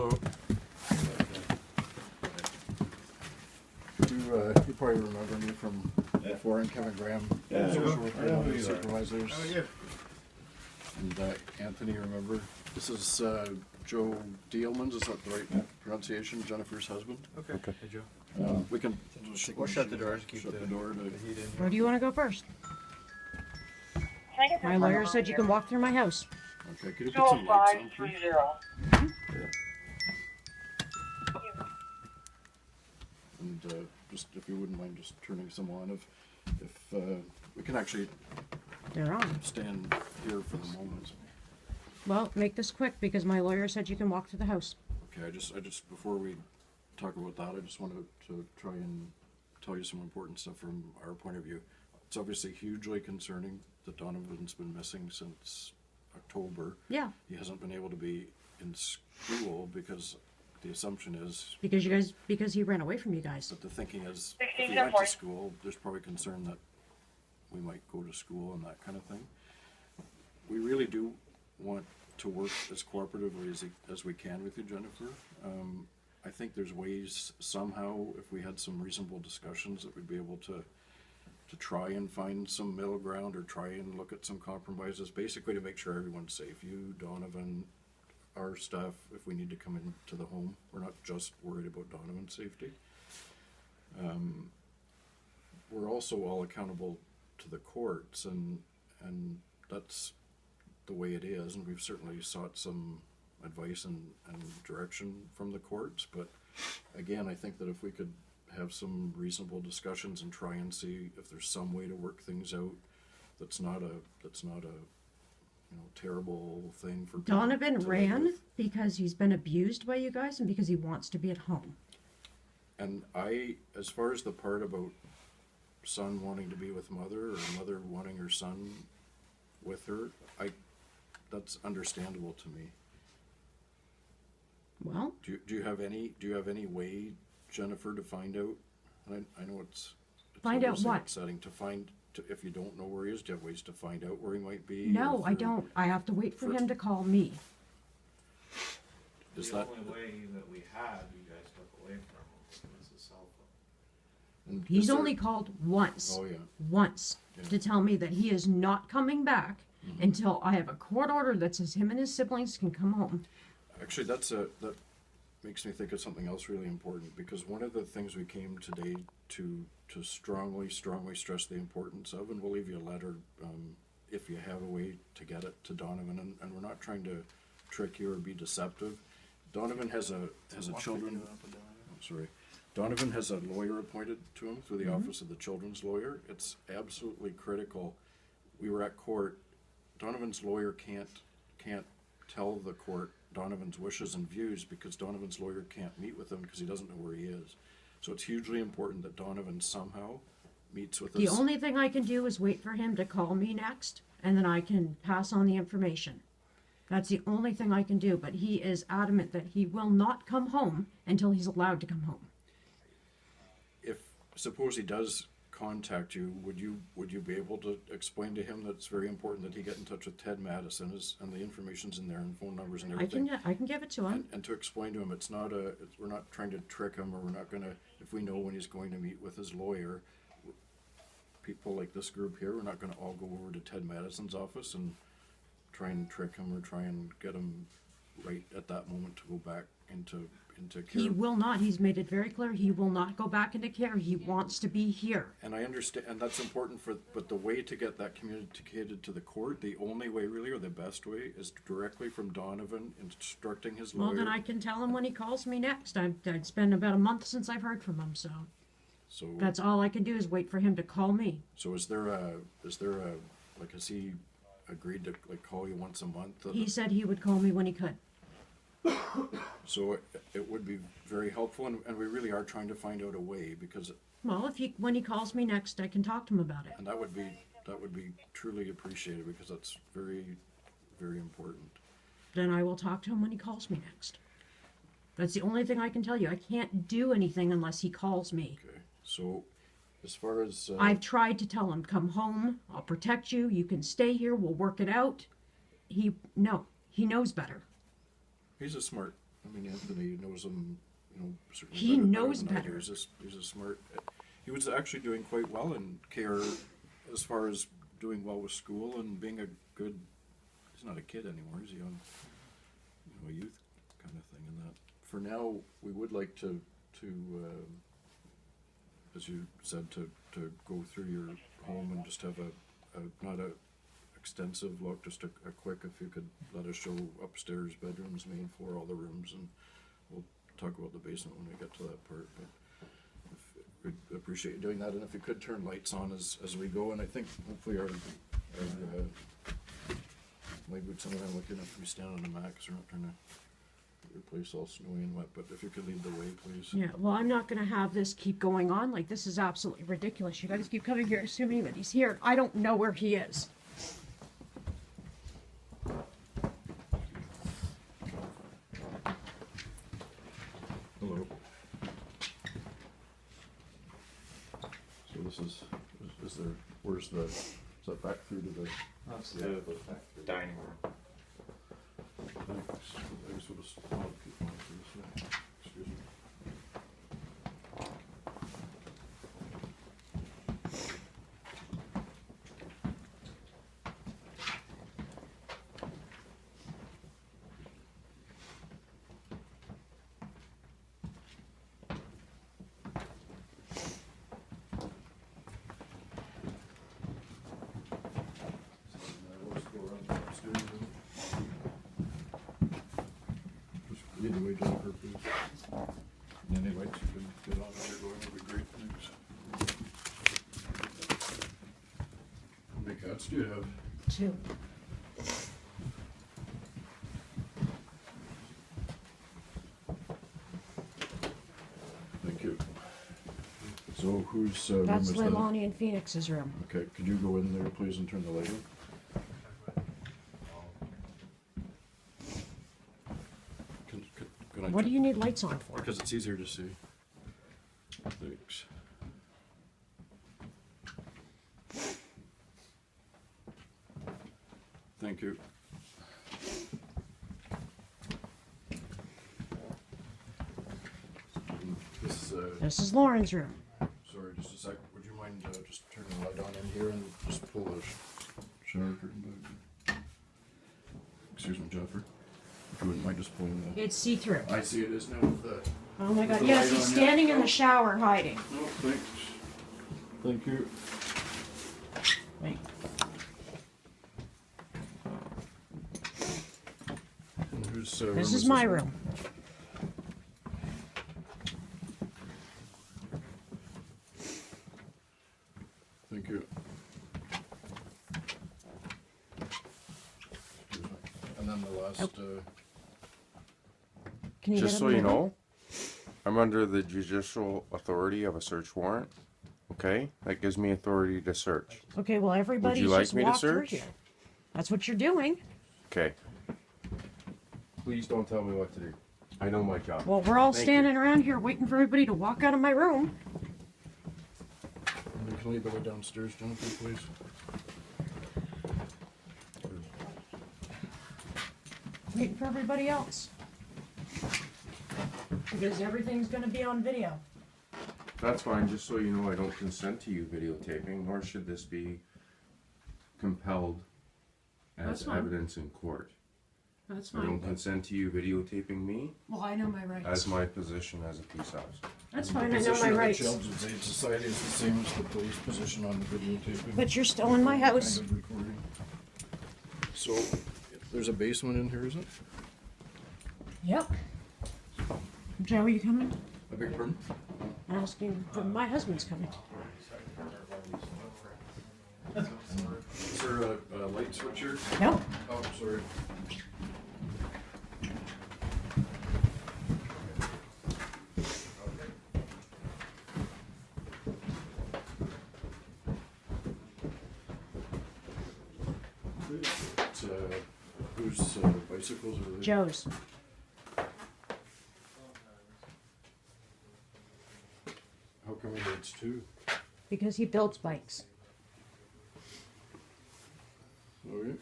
Hello. You probably remember me from before, and Kevin Graham, social worker, one of the supervisors. Oh, yeah. And Anthony, remember? This is Joe Dealmans, is that the right pronunciation? Jennifer's husband. Okay. Hey, Joe. We can We'll shut the doors, keep shut the door to. the heat in Where here. do you want to go first? My lawyer said you can walk through my house. Okay, could you put some lights on, please? 0530. And just if you wouldn't mind just turning some on, if we can actually They're on. stand here for the moment. Well, make this quick because my lawyer said you can walk through the house. Okay, I just before we talk about that, I just wanted to try and tell you some important stuff from our point of view. It's obviously hugely concerning that Donovan's been missing since October. Yeah, He hasn't been able to be in school because the assumption is because he ran away from you guys. that the thinking is if he went to school, there's probably concern that we might go to school and that kind of thing. We really do want to work as cooperatively as we can with you, Jennifer. I think there's ways somehow, if we had some reasonable discussions, that we'd be able to try and find some middle ground or try and look at some compromises, basically to make sure everyone's safe. You, Donovan, our staff, if we need to come into the home. We're not just worried about Donovan's safety. We're also all accountable to the courts, and that's the way it is, and we've certainly sought some advice and direction from the courts, but again, I think that if we could have some reasonable discussions and try and see if there's some way to work things out that's not a terrible thing for people Donovan to live ran with. because he's been abused by you guys and because he wants to be at home. And as far as the part about son wanting to be with mother or mother wanting her son with her, that's understandable to me. Well, Do you have any way, Jennifer, to find out? And I know it's Find out obviously what? upsetting if you don't know where he is. Do you have ways to find out where he might be? no, Or I if you're- don't. I have to wait for him to call me. Is The that only way that we had, you guys took away from him was his cell phone. and is He's there- only called once. Oh yeah. Once Yeah. to tell me that he is not coming back until I have a court order that says him and his siblings can come home. Actually, that makes me think of something else really important, because one of the things we came today to strongly stress the importance of, and we'll leave you a letter if you have a way to get it to Donovan, and we're not trying to trick you or be deceptive. Donovan has a children. Sorry. Donovan has a lawyer appointed to him through the Office of the Children's Lawyer. It's absolutely critical. We were at court. Donovan's lawyer can't tell the court Donovan's wishes and views because Donovan's lawyer can't meet with him because he doesn't know where he is. So it's hugely important that Donovan somehow meets with us. The only thing I can do is wait for him to call me next, and then I can pass on the information. That's the only thing I can do, but he is adamant that he will not come home until he's allowed to come home. If suppose he does contact you, would you be able to explain to him that it's very important that he get in touch with Ted Madison and the information's in there and phone numbers and everything? I can give it to him. And to explain to him, we're not trying to trick him, or we're not gonna, if we know when he's going to meet with his lawyer, people like this group here, we're not gonna all go over to Ted Madison's office and try and trick him or try and get him right at that moment to go back into care. He will not. He's made it very clear he will not go back into care. He wants to be here. And I understand, and that's important but the way to get that communicated to the court, the only way really, or the best way, is directly from Donovan instructing his lawyer. Well, then I can tell him when he calls me next. It's been about a month since I've heard from him, so So that's all I can do is wait for him to call me. So has he agreed to call you once a month? He said he would call me when he could. So it would be very helpful, and we really are trying to find out a way, because, Well, when he calls me next, I can talk to him about it. and that would be truly appreciated, because that's very, very important. Then I will talk to him when he calls me next. That's the only thing I can tell you. I can't do anything unless he calls me. Okay, so as far as I've tried to tell him, come home, I'll protect you, you can stay here, we'll work it out. He knows better. he's a smart I mean, Anthony knows him, you know, certainly He better knows than I do. better. He's a smart, he was actually doing quite well in care as far as doing well with school and being a good, he's not a kid anymore, he's a young, you know, a youth kind of thing. And that, for now, we would like to as you said, to go through your home and just have not a extensive look, just a quick, if you could let us show upstairs bedrooms, main floor, all the rooms, and we'll talk about the basement when we get to that part. But we'd appreciate you doing that, and if you could turn lights on as we go, and I think hopefully our my boots on the ground looking if we stand on the mat, because we're not trying to get your place all snowy and wet, but if you could lead the way, please. Yeah, well, I'm not gonna have this keep going on, like, this is absolutely ridiculous. You guys keep coming here assuming that he's here. I don't know where he is. Hello. So this is there, where's is that back through to the, That's the dining room. thanks. I guess we'll just, I'll keep going through this way. Excuse me. Either way, Jennifer, please. Any lights you can get on as you're going would be great, thanks. How many cats do you have? 2. Thank you. So whose room That's is that? Leilani and Phoenix's room. Okay, could you go in there, please, and turn the light on? Can I What do turn- you need lights on for? Because it's easier to see. Thanks. Thank you. This, This is Lauren's room. sorry, just a sec. Would you mind just turning the light on in here and just pull the shower curtain back? Excuse me, Jennifer. If you wouldn't mind just pulling the... It's see-through. I see it is now with the... Oh my god, the yes, light he's on, yeah. standing in Oh. the shower hiding. No, thanks. Thank you. Wait. And whose This is my room. Thank you. And then the last, Can you Just get so him you in there? know, I'm under the judicial authority of a search warrant. Okay? That gives me authority to search. Okay, well, everybody's like just me to walked through search? here. That's what you're doing. Okay. Please don't tell me what to do. I know my job. Well, we're all Thank standing around here waiting for everybody to walk out of my room. you can lead the way downstairs, Jennifer, please. Waiting for everybody else. Because everything's gonna be on video. That's fine, just so you know I don't consent to you videotaping, nor should this be compelled That's as fine. evidence in court. That's I don't fine. consent to you videotaping me Well, I know my rights. as my position as a peace officer. That's The fine, I know position my of the rights. Children's Aid Society is the same as the police position on the videotaping. But you're still in my house. Kind of recording. So, there's a basement in here, isn't it? Yep. Joe, are you coming? I beg your pardon? Asking for my husband's coming. Is there a light switch here? No. Oh, sorry. It's, whose bicycles are they? Joe's. How come it's two? Because he builds bikes. Okay.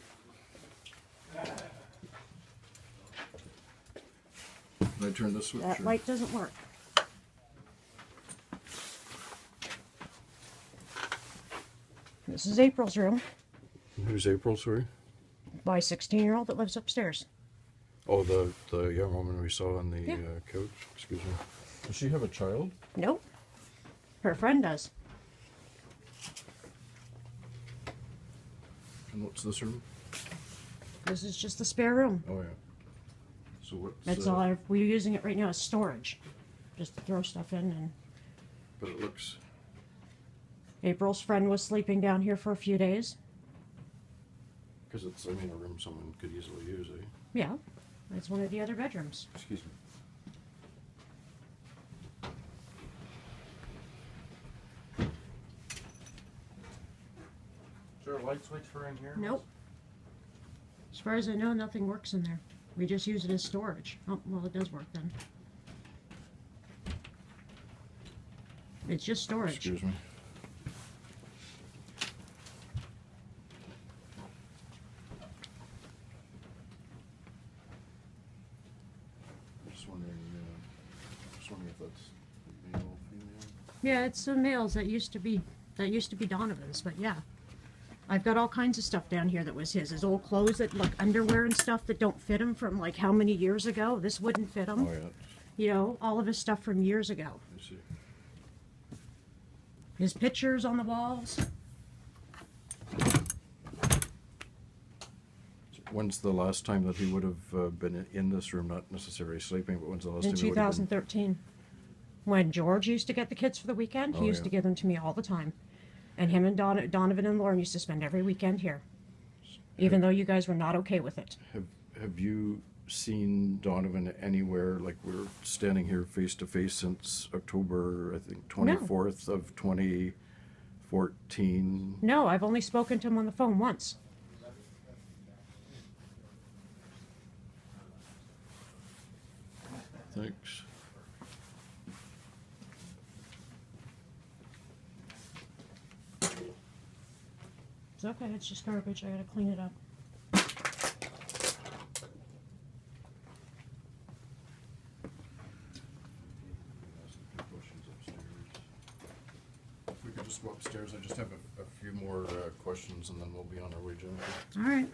Can I turn this switch? That or- light doesn't work. This is April's room. Who's April, sorry? My 16-year-old that lives upstairs. Oh, the young woman we saw on the Yeah. couch. Excuse me. Does she have a child? Nope. Her friend does. And what's this room? This is just the spare room. Oh, yeah. So what's... That's all we're using it right now as storage. Just to throw stuff in. And But it looks... April's friend was sleeping down here for a few days. Because it's, I mean, a room someone could easily use, eh? Yeah. That's one of the other bedrooms. Excuse me. Is there a light switch for in here? Nope. As far as I know, nothing works in there. We just use it as storage. Oh, well, it does work then. It's just storage. Excuse me. Just wondering if that's male or female. Yeah, it's the males that used to be Donovan's, but yeah. I've got all kinds of stuff down here that was his old clothes, that like underwear and stuff that don't fit him from like how many years ago. This wouldn't fit him. Oh, yeah. You know, all of his stuff from years ago. I see. His pictures on the walls. When's the last time that he would have been in this room? Not necessarily sleeping, but when's the last In time he would have been? 2013. When George used to get the kids for the weekend, he Oh, used yeah. to give them to me all the time. And him and Donovan and Lauren used to spend every weekend here. Even though you guys were not okay with it. Have you seen Donovan anywhere? Like, we're standing here face to face since October, I think, 24th of 2014. No, I've only spoken to him on the phone once. Thanks. It's okay, it's just garbage. I gotta clean it up. If we could just go upstairs, I just have a few more questions and then we'll be on our way, Jennifer. All right.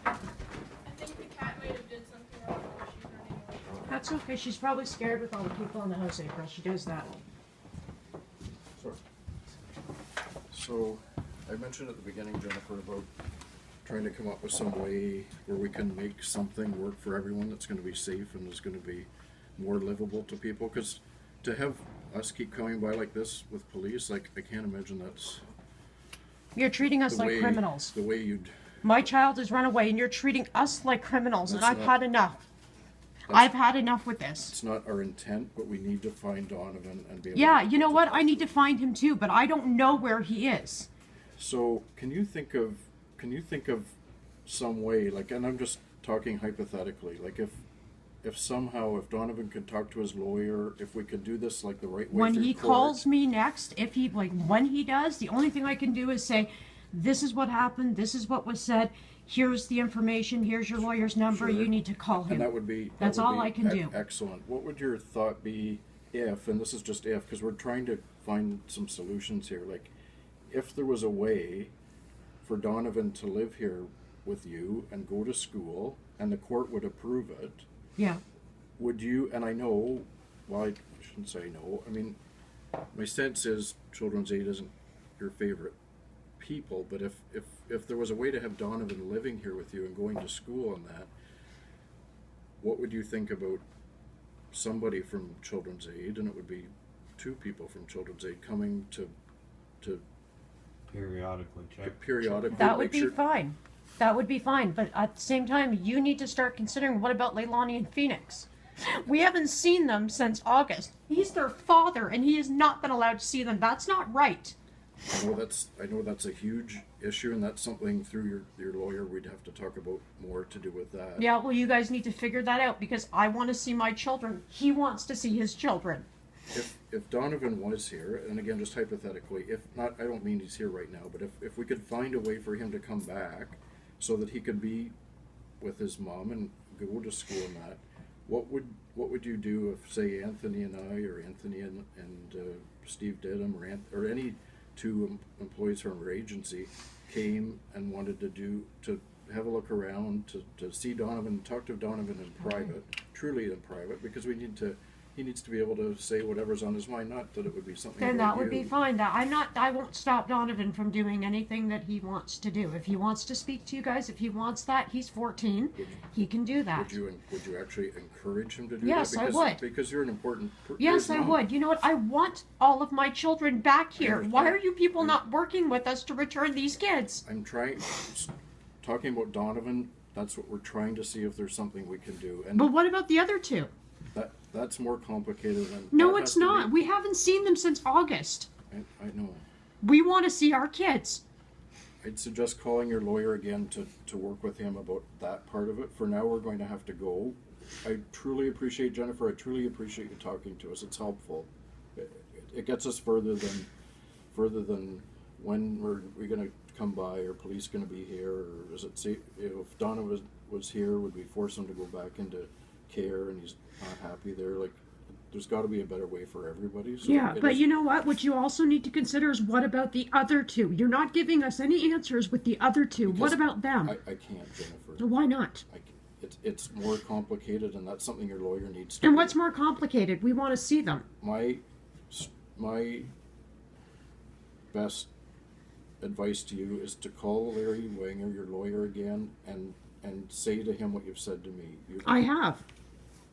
I think the cat might have did something wrong or she's running away. That's okay. She's probably scared with all the people in the house, April. She does that. Sorry. So, I mentioned at the beginning, Jennifer, about trying to come up with some way where we can make something work for everyone that's gonna be safe and is gonna be more livable to people, because to have us keep coming by like this with police, like, I can't imagine that's You're treating us the like way, criminals. the way you'd, My child has run away and you're treating us like criminals, and That's I've not- had enough. That's- I've had enough with this. it's not our intent, but we need to find Donovan and be able Yeah, to. you know what? I need to find him too, but I don't know where he is. So, can you think of some way, like, and I'm just talking hypothetically, like if somehow, if Donovan could talk to his lawyer, if we could do this like the right way When through he court. calls me next, if he, like, when he does, the only thing I can do is say, this is what happened, this is what was said, here's the information, here's your lawyer's number, Sure. you need to call And him. that would be. That's all I can do. Excellent. What would your thought be if, and this is just if, because we're trying to find some solutions here, like, if there was a way for Donovan to live here with you and go to school, and the court would approve it, Yeah. would you, and I know, well, I shouldn't say no, I mean, my sense is Children's Aid isn't your favorite people, but if there was a way to have Donovan living here with you and going to school and that, what would you think about somebody from Children's Aid, and it would be two people from Children's Aid coming to Periodically check. periodically That make would be sure- fine. That would be fine. But at the same time, you need to start considering, what about Leilani and Phoenix? We haven't seen them since August. He's their father, and he has not been allowed to see them. That's not right. I know that's a huge issue, and that's something through your lawyer we'd have to talk about more to do with that. Yeah, well, you guys need to figure that out because I want to see my children. He wants to see his children. If Donovan was here, and again, just hypothetically, if not, I don't mean he's here right now, but if we could find a way for him to come back so that he could be with his mom and go to school and that, what would you do if, say, Anthony and I, or Anthony and Steve Dedham, or any two employees from our agency came and wanted to have a look around, to see Donovan, talk to Donovan in private, truly in private, because he needs to be able to say whatever's on his mind, not that it would be something Then about that would you. be fine. I won't stop Donovan from doing anything that he wants to do. If he wants to speak to you guys, if he wants that, he's 14. He can do that. Would you actually encourage him to do Yes, that? I would. Because you're an important Yes, I would. You know what? I want all of my children back here. understand. Why are you people not working with us to return these kids? I'm talking about Donovan, that's what we're trying to see if there's something we can do. And But what about the other two? that's more complicated than. No, that it's has to not. be- We haven't seen them since August. I know. We want to see our kids. I'd suggest calling your lawyer again to work with him about that part of it. For now, we're going to have to go. I truly appreciate, Jennifer, I truly appreciate you talking to us. It's helpful. It gets us further than when we're going to come by, or police going to be here, or is it safe? If Donna was here, would we force him to go back into care and he's not happy there? Like, there's got to be a better way for everybody. So Yeah, it but is- you know what you also need to consider is what about the other two? You're not giving us any answers with the other two. What Because about them? I can't, Jennifer. Why not? It's more complicated, and that's something your lawyer needs to And do. what's more complicated? We want to see them. My best advice to you is to call Larry Wanger, your lawyer, again, and say to him what you've said to me. I have.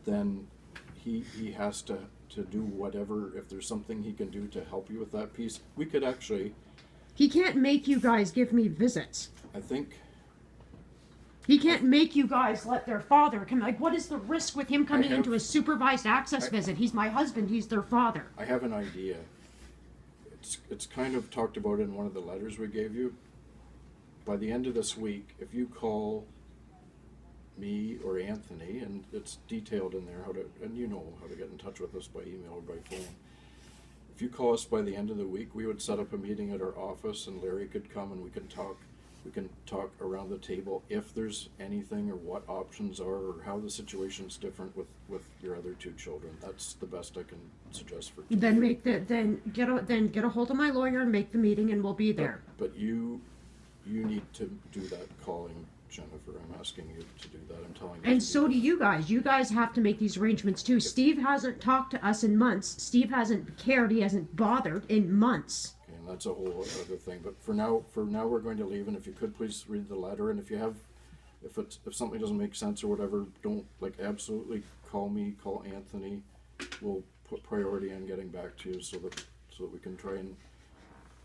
Then he has to do whatever, if there's something he can do to help you with that piece. We could actually, He can't make you guys give me visits. I think, He can't make you guys let their father come. Like, what is the risk with him coming have- into a supervised access I- visit? He's my husband. He's their father. I have an idea. It's kind of talked about in one of the letters we gave you. By the end of this week, if you call me or Anthony, and it's detailed in there and you know how to get in touch with us by email or by phone. If you call us by the end of the week, we would set up a meeting at our office, and Larry could come and we can talk around the table if there's anything, or what options are, or how the situation's different with your other two children. That's the best I can suggest for today. Then get a hold of my lawyer and make the meeting, and we'll be there. But you need to do that calling, Jennifer. I'm asking you to do that. I'm telling you. And to so do that. you guys. You guys have to make these arrangements too. Steve hasn't talked to us in months. Steve hasn't cared. He hasn't bothered in months. Okay, and that's a whole other thing. But for now we're going to leave. And if you could please read the letter. And if something doesn't make sense or whatever, don't absolutely call me. Call Anthony. We'll put priority on getting back to you so that we can try and.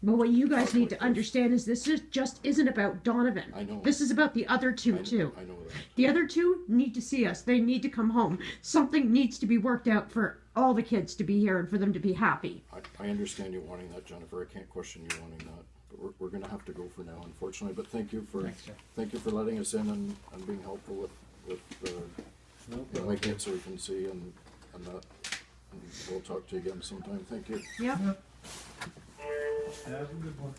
But what you guys need to understand is this just isn't about Donovan. I know. This is about the other two too. I know that. The other two need to see us. They need to come home. Something needs to be worked out for all the kids to be here and for them to be happy. I understand you wanting that, Jennifer. I can't question you wanting that. But we're going to have to go for now, unfortunately. But thank you for letting us in and being helpful with making it so we can see and that. And we'll talk to you again sometime. Thank you. Yep. Have a good one.